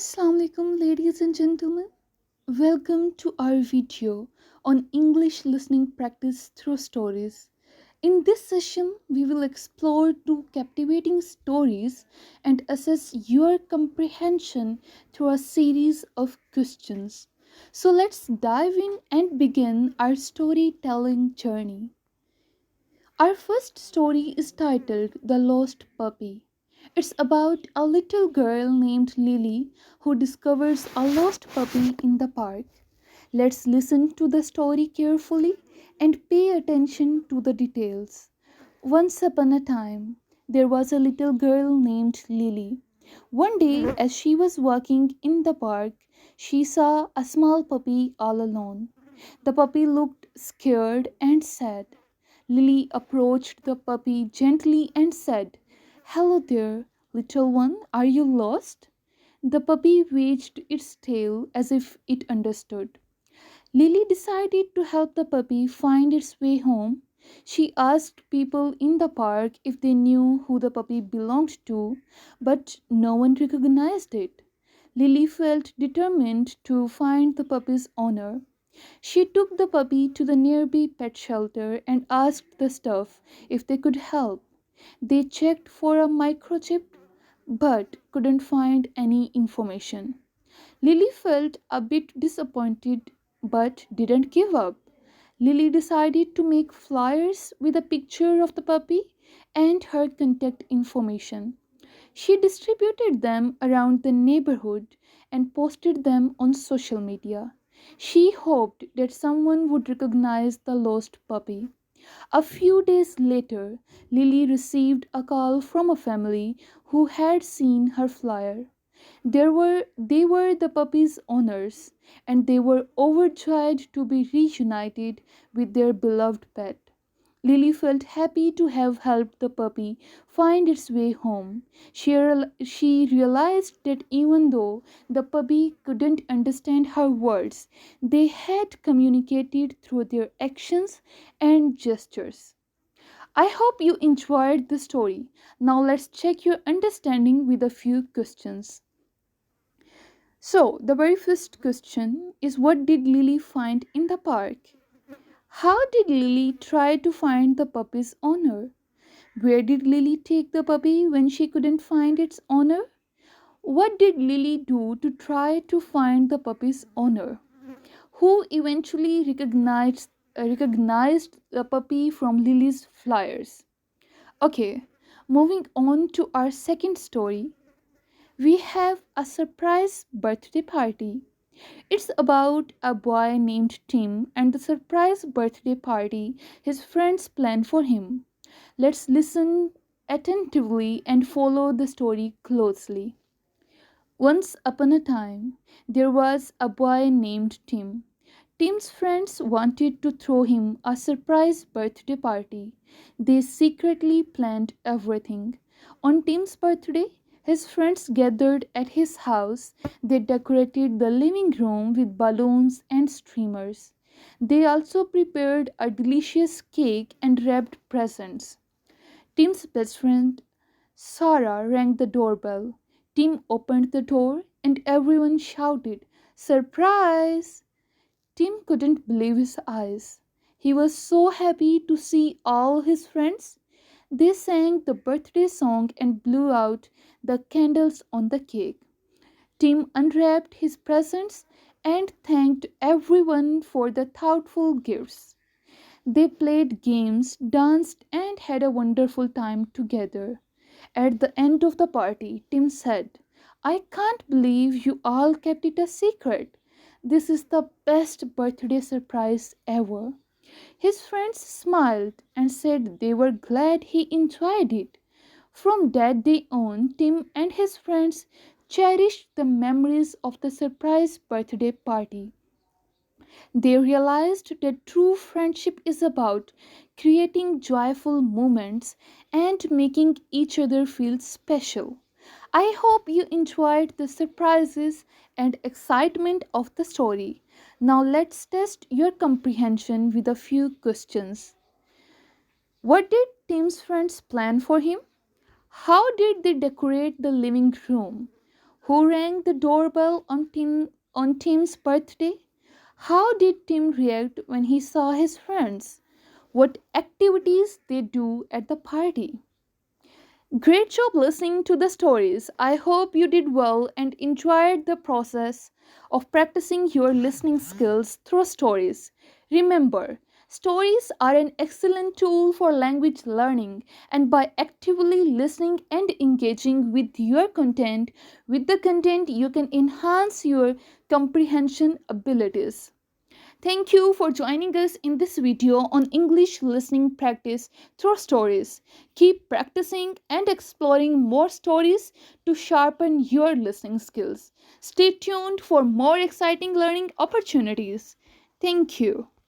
Assalamu alaikum, ladies and gentlemen. Welcome to our video on English listening practice through stories. In this session, we will explore two captivating stories and assess your comprehension through a series of questions. So let's dive in and begin our storytelling journey. Our first story is titled The Lost Puppy. It's about a little girl named Lily who discovers a lost puppy in the park. Let's listen to the story carefully and pay attention to the details. Once upon a time, there was a little girl named Lily. One day, as she was walking in the park, she saw a small puppy all alone. The puppy looked scared and sad. Lily approached the puppy gently and said, "Hello there, little one, are you lost?" The puppy waged its tail as if it understood. Lily decided to help the puppy find its way home. She asked people in the park if they knew who the puppy belonged to, but no one recognized it. Lily felt determined to find the puppy's owner. She took the puppy to the nearby pet shelter and asked the staff if they could help. They checked for a microchip but couldn't find any information. Lily felt a bit disappointed but didn't give up. Lily decided to make flyers with a picture of the puppy and her contact information. She distributed them around the neighborhood and posted them on social media. She hoped that someone would recognize the lost puppy. A few days later, Lily received a call from a family who had seen her flyer. They were the puppy's owners, and they were overjoyed to be reunited with their beloved pet. Lily felt happy to have helped the puppy find its way home. She realized that even though the puppy couldn't understand her words, they had communicated through their actions and gestures. I hope you enjoyed the story. Now let's check your understanding with a few questions. So, the very first question is, what did Lily find in the park? How did Lily try to find the puppy's owner? Where did Lily take the puppy when she couldn't find its owner? What did Lily do to try to find the puppy's owner? Who eventually recognized the puppy from Lily's flyers? Okay, moving on to our second story, we have a surprise birthday party. It's about a boy named Tim and the surprise birthday party his friends planned for him. Let's listen attentively and follow the story closely. Once upon a time, there was a boy named Tim. Tim's friends wanted to throw him a surprise birthday party. They secretly planned everything. On Tim's birthday, his friends gathered at his house. They decorated the living room with balloons and streamers. They also prepared a delicious cake and wrapped presents. Tim's best friend Sarah rang the doorbell. Tim opened the door and everyone shouted, "Surprise!" Tim couldn't believe his eyes. He was so happy to see all his friends. They sang the birthday song and blew out the candles on the cake. Tim unwrapped his presents and thanked everyone for the thoughtful gifts. They played games, danced, and had a wonderful time together. At the end of the party, Tim said, "I can't believe you all kept it a secret. This is the best birthday surprise ever." His friends smiled and said they were glad he enjoyed it. From that day on, Tim and his friends cherished the memories of the surprise birthday party. They realized that true friendship is about creating joyful moments and making each other feel special. I hope you enjoyed the surprises and excitement of the story. Now let's test your comprehension with a few questions. What did Tim's friends plan for him? How did they decorate the living room? Who rang the doorbell on Tim's birthday? How did Tim react when he saw his friends? What activities they do at the party? Great job listening to the stories. I hope you did well and enjoyed the process of practicing your listening skills through stories. Remember, stories are an excellent tool for language learning, and by actively listening and engaging with the content you can enhance your comprehension abilities. Thank you for joining us in this video on English listening practice through stories. Keep practicing and exploring more stories to sharpen your listening skills. Stay tuned for more exciting learning opportunities. Thank you.